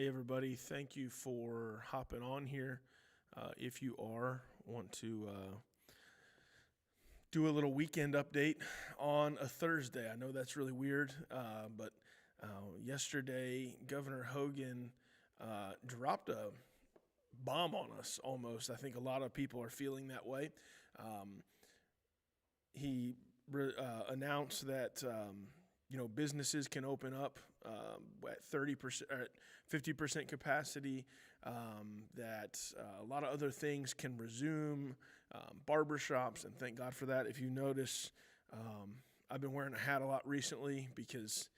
Hey, everybody. Thank you for hopping on here. If you want to do a little weekend update on a Thursday, I know that's really weird, but yesterday, Governor Hogan dropped a bomb on us almost. I think a lot of people are feeling that way. He announced that businesses can open up at 30% or at 50% capacity. That a lot of other things can resume, barbershops, and thank God for that. If you notice, I've been wearing a hat a lot recently because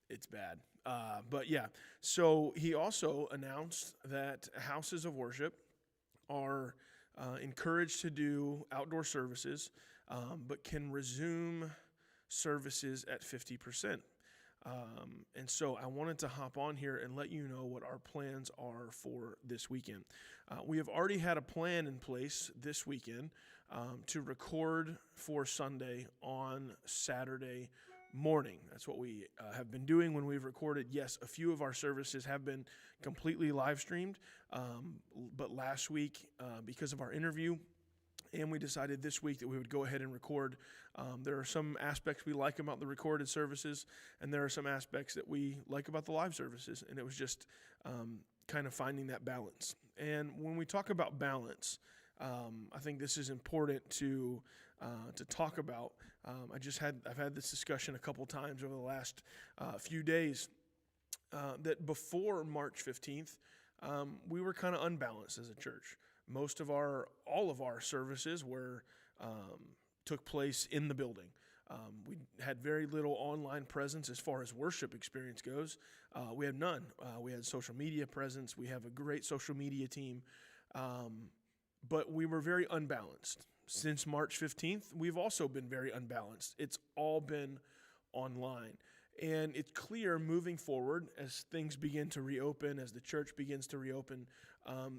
it's bad. But yeah, so he also announced that houses of worship are encouraged to do outdoor services, but can resume services at 50%. And so I wanted to hop on here and let you know what our plans are for this weekend. We have already had a plan in place this weekend to record for Sunday on Saturday morning. That's what we have been doing when we've recorded. Yes, a few of our services have been completely live streamed, but last week, because of our interview, and we decided this week that we would go ahead and record. There are some aspects we like about the recorded services, and there are some aspects that we like about the live services, and it was just kind of finding that balance. And when we talk about balance, I think this is important to talk about. I've had this discussion a couple times over the last few days that before March 15th, we were kind of unbalanced as a church. All of our services took place in the building. We had very little online presence as far as worship experience goes. We had none. We had social media presence. We have a great social media team. But we were very unbalanced. Since March 15th, we've also been very unbalanced. It's all been online. And it's clear moving forward as things begin to reopen, as the church begins to reopen,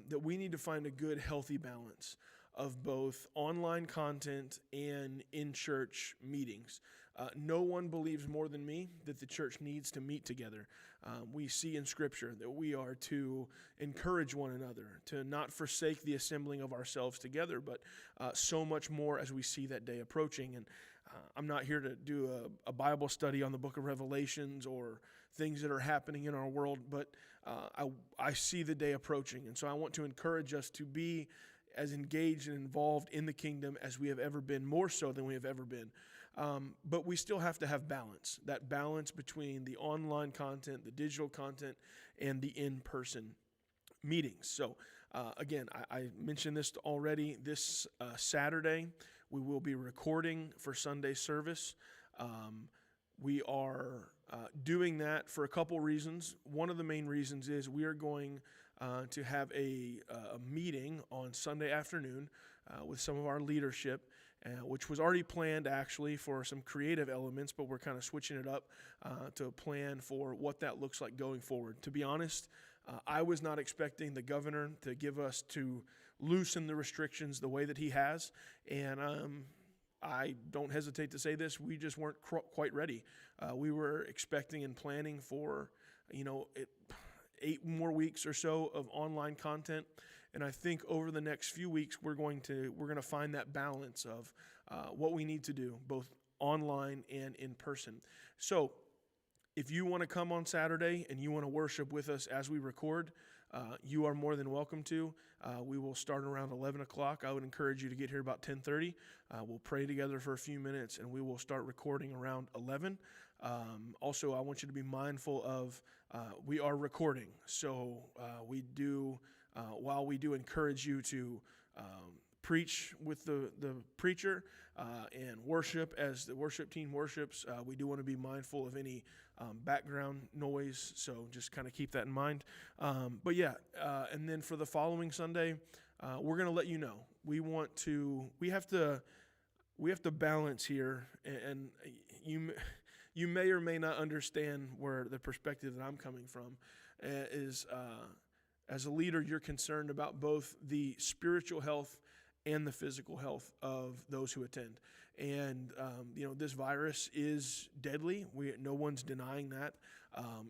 that we need to find a good, healthy balance of both online content and in-church meetings. No one believes more than me that the church needs to meet together. We see in Scripture that we are to encourage one another, to not forsake the assembling of ourselves together, but so much more as we see that day approaching. And I'm not here to do a Bible study on the book of Revelations or things that are happening in our world, but I see the day approaching. And so I want to encourage us to be as engaged and involved in the kingdom as we have ever been, more so than we have ever been. But we still have to have balance, that balance between the online content, the digital content, and the in-person meetings. So again, I mentioned this already. This Saturday, we will be recording for Sunday service. We are doing that for a couple reasons. One of the main reasons is we are going to have a meeting on Sunday afternoon with some of our leadership, which was already planned actually for some creative elements, but we're kind of switching it up to a plan for what that looks like going forward. To be honest, I was not expecting the governor to loosen the restrictions the way that he has, and I don't hesitate to say this, we just weren't quite ready. We were expecting and planning for, 8 more weeks or so of online content, and I think over the next few weeks we're going to find that balance of what we need to do, both online and in person. So if you want to come on Saturday and you want to worship with us as we record, you are more than welcome to. We will start around 11 o'clock. I would encourage you to get here about 10:30. We'll pray together for a few minutes, and we will start recording around 11. Also, I want you to be mindful of we are recording. So while we do encourage you to preach with the preacher and worship as the worship team worships, we do want to be mindful of any background noise, so just kind of keep that in mind. But yeah, and then for the following Sunday, we're going to let you know. We have to balance here, and you may or may not understand where the perspective that I'm coming from is. As a leader, you're concerned about both the spiritual health and the physical health of those who attend. And this virus is deadly. No one's denying that.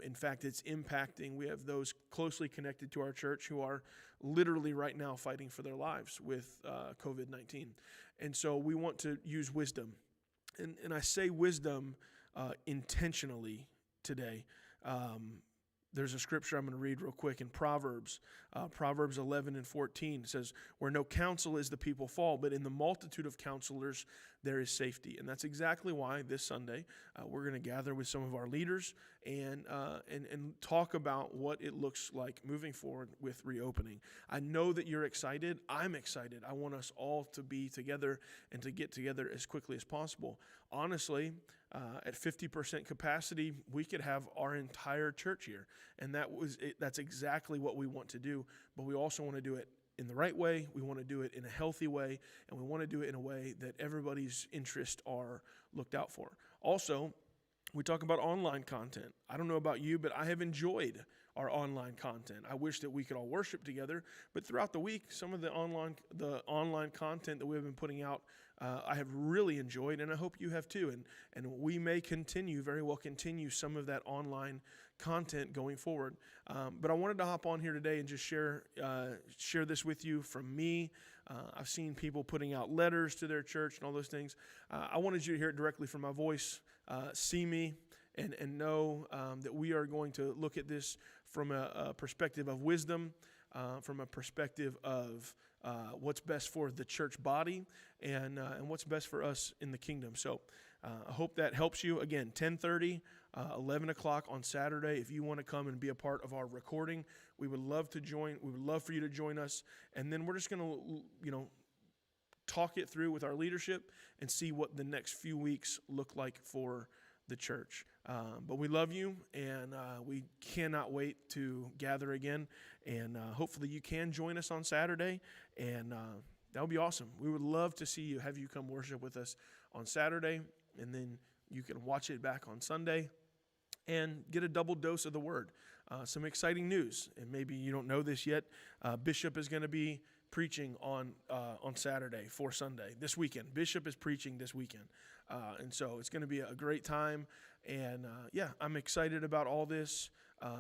In fact, it's impacting. We have those closely connected to our church who are literally right now fighting for their lives with COVID-19. And so we want to use wisdom. And I say wisdom intentionally today. There's a scripture I'm going to read real quick in Proverbs 11 and 14. It says, where no counsel is, the people fall, but in the multitude of counselors there is safety. And that's exactly why this Sunday we're going to gather with some of our leaders and talk about what it looks like moving forward with reopening. I know that you're excited. I'm excited. I want us all to be together and to get together as quickly as possible. Honestly, at 50% capacity, we could have our entire church here. And that's exactly what we want to do. But we also want to do it in the right way. We want to do it in a healthy way. And we want to do it in a way that everybody's interests are looked out for. Also, we talk about online content. I don't know about you, but I have enjoyed our online content. I wish that we could all worship together, but throughout the week, some of the online content that we've been putting out, I have really enjoyed, and I hope you have too. And we may very well continue some of that online content going forward. But I wanted to hop on here today and just share this with you from me. I've seen people putting out letters to their church and all those things. I wanted you to hear it directly from my voice, see me, and know that we are going to look at this from a perspective of wisdom, from a perspective of what's best for the church body and what's best for us in the kingdom. So I hope that helps you. Again, 10:30, 11 o'clock on Saturday. If you want to come and be a part of our recording, we would love to join. We would love for you to join us. And then we're just going to, talk it through with our leadership and see what the next few weeks look like for the church. But we love you, and we cannot wait to gather again. And hopefully you can join us on Saturday, and that would be awesome. We would love to see you, have you come worship with us on Saturday, and then you can watch it back on Sunday and get a double dose of the Word. Some exciting news, and maybe you don't know this yet. Bishop is going to be preaching on Saturday for Sunday this weekend. Bishop is preaching this weekend, and so it's going to be a great time. And I'm excited about all this.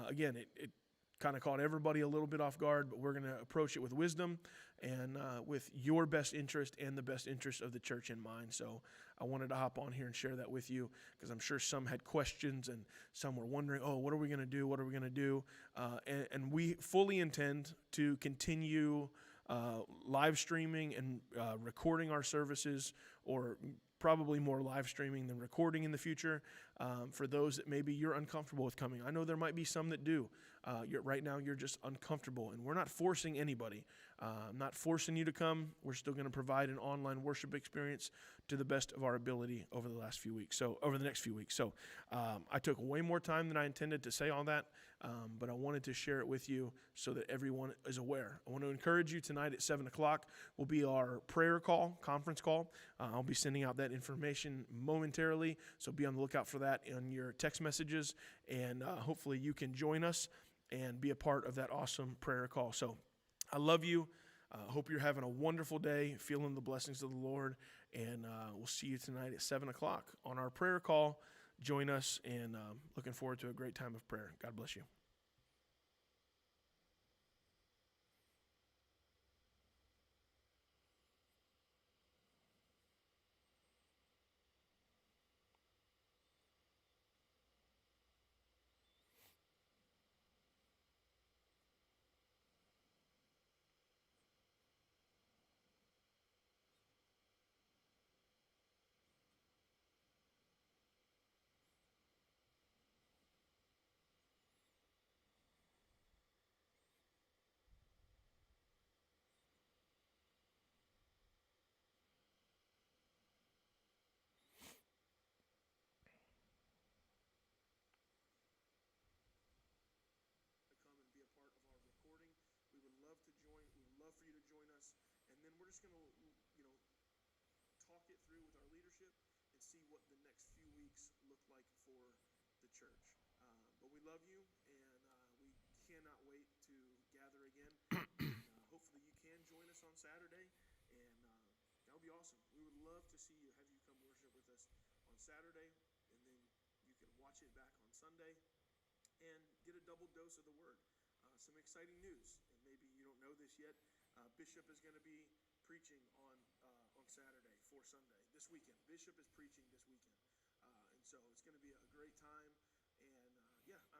Again, it kind of caught everybody a little bit off guard, but we're going to approach it with wisdom and with your best interest and the best interest of the church in mind. So I wanted to hop on here and share that with you, because I'm sure some had questions and some were wondering, what are we going to do? What are we going to do? And we fully intend to continue live streaming and recording our services, or probably more live streaming than recording in the future, for those that maybe you're uncomfortable with coming. I know there might be some that do. Right now you're just uncomfortable, and we're not forcing anybody. I'm not forcing you to come. We're still going to provide an online worship experience to the best of our ability over the next few weeks. So I took way more time than I intended to say all that, but I wanted to share it with you so that everyone is aware. I want to encourage you tonight at 7 o'clock will be our prayer call, conference call. I'll be sending out that information momentarily, so be on the lookout for that in your text messages, and hopefully you can join us and be a part of that awesome prayer call. So I love you. Hope you're having a wonderful day, feeling the blessings of the Lord, and we'll see you tonight at 7 o'clock on our prayer call. Join us, and looking forward to a great time of prayer. God bless you. Come and be a part of our recording. We would love to join. We would love for you to join us, and then we're just going to, talk it through with our leadership and see what the next few weeks look like for the church. But we love you, and we cannot wait to gather again. Hopefully you can join us on Saturday, and that would be awesome. We would love to see you, have you come Southwest on Saturday, and then you can watch it back on Sunday and get a double dose of the word. Some exciting news, and maybe you don't know this yet. Bishop is going to be preaching on Saturday for Sunday this weekend. Bishop is preaching this weekend, and so it's going to be a great time. And yeah, I'm excited.